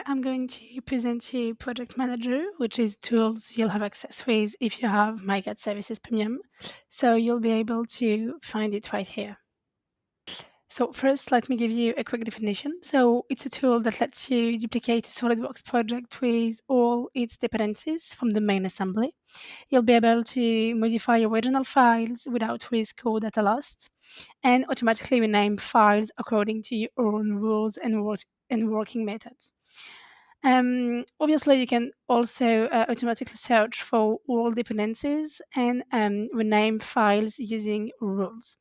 I'm going to present to you Project Manager, which is tools you'll have access with if you have MyGet Services Premium. So you'll be able to find it right here. So first, let me give you a quick definition. So it's a tool that lets you duplicate a SOLIDWORKS project with all its dependencies from the main assembly. You'll be able to modify original files without risk or data loss, and automatically rename files according to your own rules and working methods. Obviously, you can also automatically search for all dependencies and rename files using rules.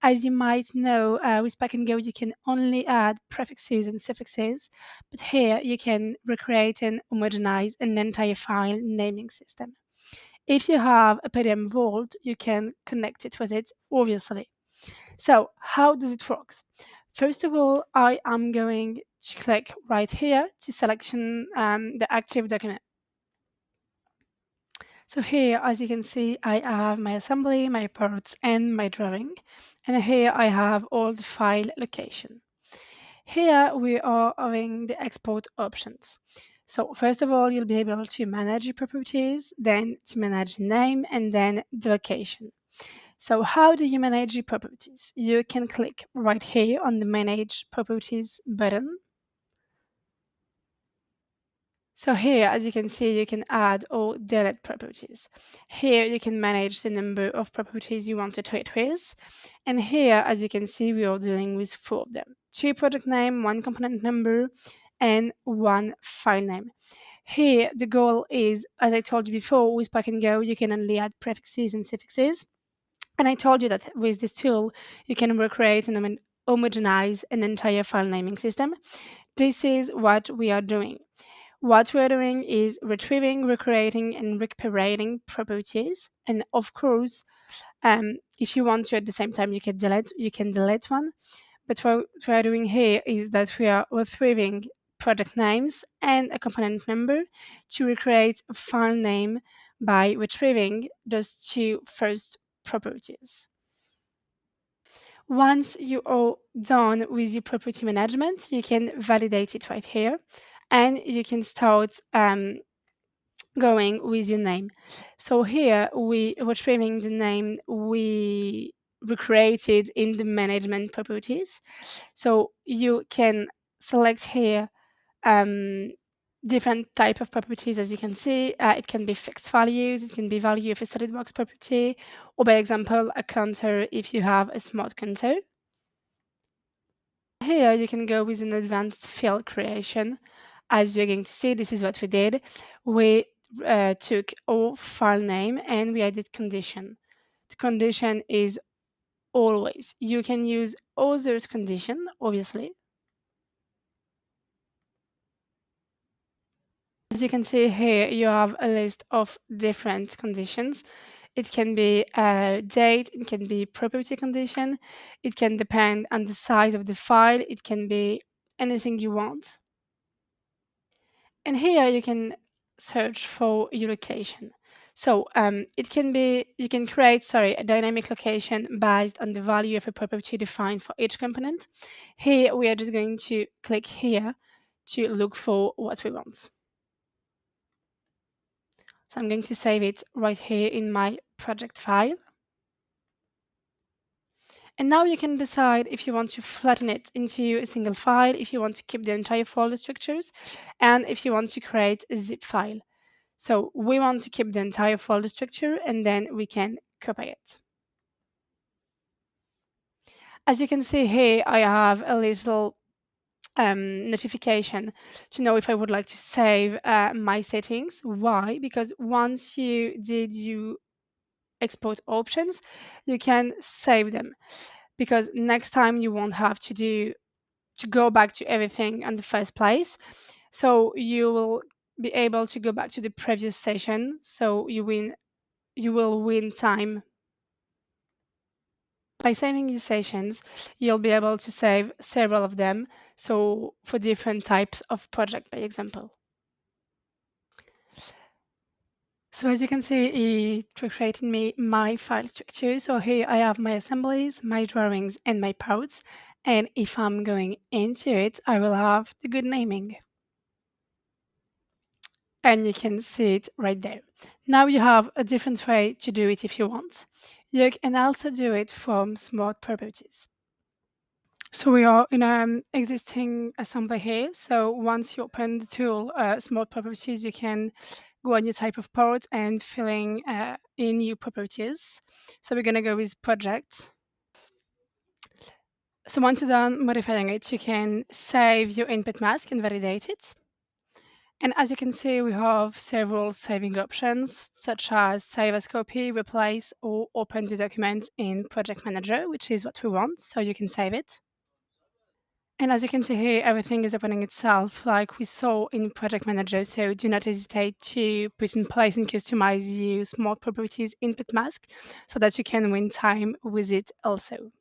As you might know, with Pack and Go, you can only add prefixes and suffixes, but here you can recreate and homogenize an entire file naming system. If you have a PDM vault, you can connect it with it, obviously. So how does it work? First of all, I am going to click right here to selection the active document. So here, as you can see, I have my assembly, my parts, and my drawing. And here I have all the file location. Here we are having the export options. So first of all, you'll be able to manage your properties, then to manage the name, and then the location. So how do you manage your properties? You can click right here on the Manage Properties button. So here, as you can see, you can add or delete properties. Here, you can manage the number of properties you want to treat with. And here, as you can see, we are dealing with 4 of them. 2 project name, 1 component number, and 1 file name. Here, the goal is, as I told you before, with Pack and Go, you can only add prefixes and suffixes. And I told you that with this tool, you can recreate and homogenize an entire file naming system. This is what we are doing. What we're doing is retrieving, recreating, and recuperating properties. And of course, if you want to at the same time, you can delete one. But what we're doing here is that we are retrieving project names and a component number to recreate a file name by retrieving those 2 first properties. Once you are done with your property management, you can validate it right here, and you can start going with your name. So here we retrieving the name we recreated in the management properties. So you can select here different type of properties. As you can see, it can be fixed values, it can be value of a SolidWorks property, or by example, a counter if you have a smart counter. Here you can go with an advanced field creation. As you're going to see, this is what we did. We took our file name and we added condition. The condition is always. You can use others condition, obviously. As you can see here, you have a list of different conditions. It can be a date, it can be property condition, it can depend on the size of the file, it can be anything you want. And here you can search for your location. So it can be, you can create, a dynamic location based on the value of a property defined for each component. Here we are just going to click here to look for what we want. So I'm going to save it right here in my project file. And now you can decide if you want to flatten it into a single file, if you want to keep the entire folder structures, and if you want to create a zip file. So we want to keep the entire folder structure, and then we can copy it. As you can see here, I have a little notification to know if I would like to save my settings. Why? Because once you did your export options, you can save them, because next time you won't have to go back to everything in the first place. So you will be able to go back to the previous session, so you will win time. By saving your sessions, you'll be able to save several of them, so for different types of project, by example. So as you can see, it created me my file structure. So here I have my assemblies, my drawings, and my parts. And if I'm going into it, I will have the good naming. and you can see it right there. Now you have a different way to do it if you want. You can also do it from smart properties. So we are in an existing assembly here. So once you open the tool, smart properties, you can go on your type of port and filling in new properties. So we're going to go with project. So once you're done modifying it, you can save your input mask and validate it. And as you can see, we have several saving options, such as save as copy, replace, or open the document in Project Manager, which is what we want, so you can save it. And as you can see here, everything is opening itself like we saw in Project Manager, so do not hesitate to put in place and customize your smart properties input mask so that you can win time with it also.